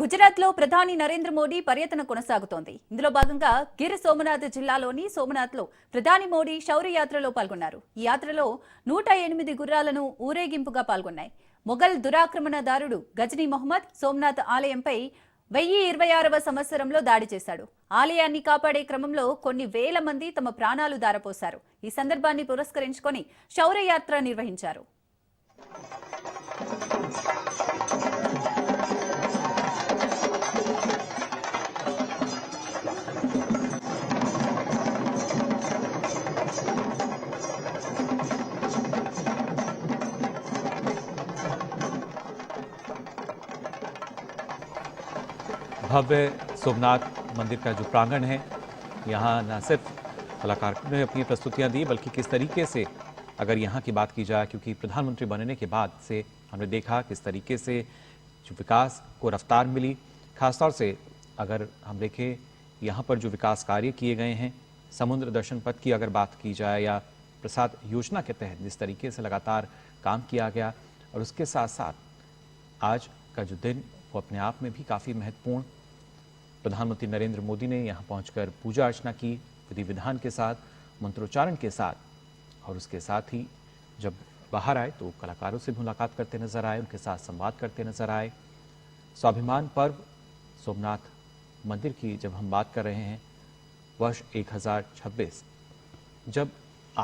గుజరాత్ లో ప్రధాని నరేంద్ర మోడీ పర్యటన కొనసాగుతోంది. ఇందులో భాగంగా గిర్ సోమనాథ్ జిల్లాలోని సోమనాథ్ లో ప్రధాని మోడీ శౌర్య యాత్రలో పాల్గొన్నారు. ఈ యాత్రలో 108 గుర్రాలను ఊరేగింపుగా పాల్గొన్నాయి. మొఘల్ దురాక్రమణదారుడు గజనీ మొహమ్మద్ సోమనాథ్ ఆలయంపై 1026వ సంవత్సరంలో దాడి చేశాడు. ఆలయాన్ని కాపాడే క్రమంలో కొన్ని వేల మంది తమ ప్రాణాలు దారపోశారు. ఈ సందర్భాన్ని పురస్కరించుకొని శౌర్య యాత్ర నిర్వహించారు. भव्य सोमनाथ मंदिर का जो प्रांगण है, यहाँ न सिर्फ कलाकारों ने अपनी प्रस्तुतियाँ दी, बल्कि किस तरीके से अगर यहाँ की बात की जाए, क्योंकि प्रधानमंत्री बनने के बाद से हमने देखा किस तरीके से जो विकास को रफ्तार मिली। खासतौर से अगर हम देखें यहाँ पर जो विकास कार्य किए गए हैं, समुद्र दर्शन पथ की अगर बात की जाए या प्रसाद योजना के तहत जिस तरीके से लगातार काम किया गया, और उसके साथ साथ आज का जो दिन वो अपने आप में भी काफ़ी महत्वपूर्ण। प्रधानमंत्री नरेंद्र मोदी ने यहाँ पहुंचकर पूजा अर्चना की, विधि विधान के साथ, मंत्रोच्चारण के साथ, और उसके साथ ही जब बाहर आए तो कलाकारों से भी मुलाकात करते नजर आए, उनके साथ संवाद करते नजर आए। स्वाभिमान पर्व सोमनाथ मंदिर की जब हम बात कर रहे हैं, वर्ष 1026 जब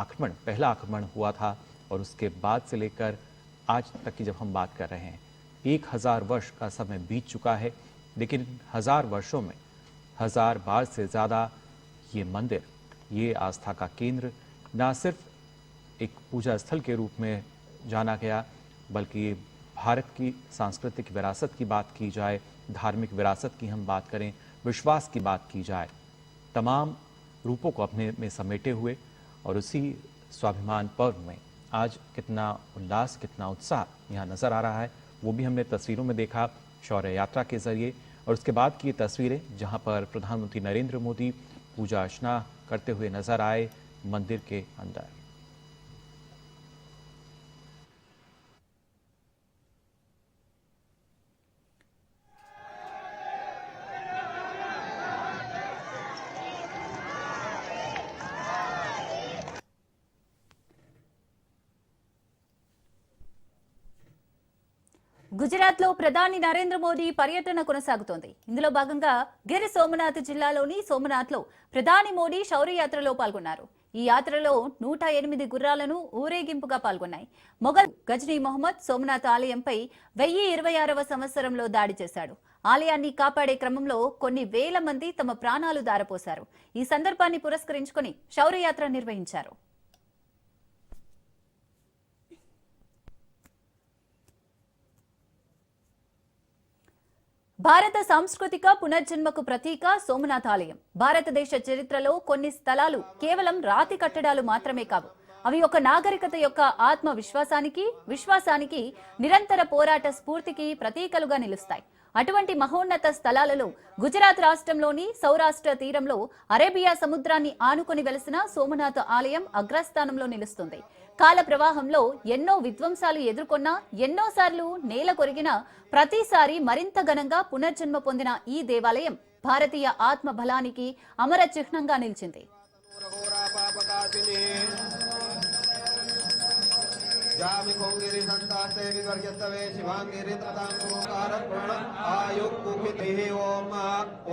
आक्रमण, पहला आक्रमण हुआ था, और उसके बाद से लेकर आज तक की जब हम बात कर रहे हैं, 1000 वर्ष का समय बीत चुका है। लेकिन 1000 वर्षों में 1000 बार से ज़्यादा ये मंदिर, ये आस्था का केंद्र ना सिर्फ एक पूजा स्थल के रूप में जाना गया, बल्कि भारत की सांस्कृतिक विरासत की बात की जाए, धार्मिक विरासत की हम बात करें, विश्वास की बात की जाए, तमाम रूपों को अपने में समेटे हुए। और उसी स्वाभिमान पर्व में आज कितना उल्लास, कितना उत्साह यहाँ नज़र आ रहा है, वो भी हमने तस्वीरों में देखा शौर्य यात्रा के जरिए। और उसके बाद की तस्वीरें जहां पर प्रधानमंत्री नरेंद्र मोदी पूजा अर्चना करते हुए नजर आए मंदिर के अंदर। గుజరాత్ లో ప్రధాని నరేంద్ర మోదీ పర్యటన కొనసాగుతోంది. ఇందులో భాగంగా గిర్ సోమనాథ్ జిల్లాలోని సోమనాథ్ లో ప్రధాని మోడీ శౌర్య యాత్రలో పాల్గొన్నారు. ఈ యాత్రలో 108 గుర్రాలను ఊరేగింపుగా పాల్గొన్నాయి. మొఘల్ గజనీ మొహమ్మద్ సోమనాథ్ ఆలయంపై 1026వ సంవత్సరంలో దాడి చేశాడు. ఆలయాన్ని కాపాడే క్రమంలో కొన్ని వేల మంది తమ ప్రాణాలు దారపోశారు. ఈ సందర్భాన్ని పురస్కరించుకొని శౌర్య యాత్ర నిర్వహించారు. భారత సాంస్కృతిక పునర్జన్మకు ప్రతీక సోమనాథ్ ఆలయం. భారతదేశ చరిత్రలో కొన్ని స్థలాలు కేవలం రాతి కట్టడాలు మాత్రమే కావు, అవి ఒక నాగరికత యొక్క ఆత్మ విశ్వాసానికి నిరంతర పోరాట స్ఫూర్తికి ప్రతీకలుగా నిలుస్తాయి. అటువంటి మహోన్నత స్థలాలలో గుజరాత్ రాష్ట్రంలోని సౌరాష్ట్ర తీరంలో అరేబియా సముద్రాన్ని ఆనుకొని వెలసిన సోమనాథ్ ఆలయం అగ్రస్థానంలో నిలుస్తుంది. కాల ప్రవాహంలో ఎన్నో విధ్వంసాలు ఎదుర్కొన్నా, ఎన్నోసార్లు నేల కొరిగిన ప్రతిసారి మరింత ఘనంగా పునర్జన్మ పొందిన ఈ దేవాలయం భారతీయ ఆత్మ బలానికి అమర చిహ్నంగా నిలిచింది.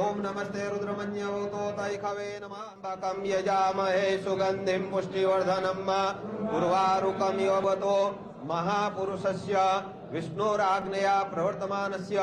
ओम नमस्ते रुद्रमन्यवतोतैखवे नमः बकं यजामहे सुगंधिं पुष्टिवर्धनम् उर्वारुकं योवतो महापुरुषस्य विष्णोराग्नया प्रवर्तमानस्य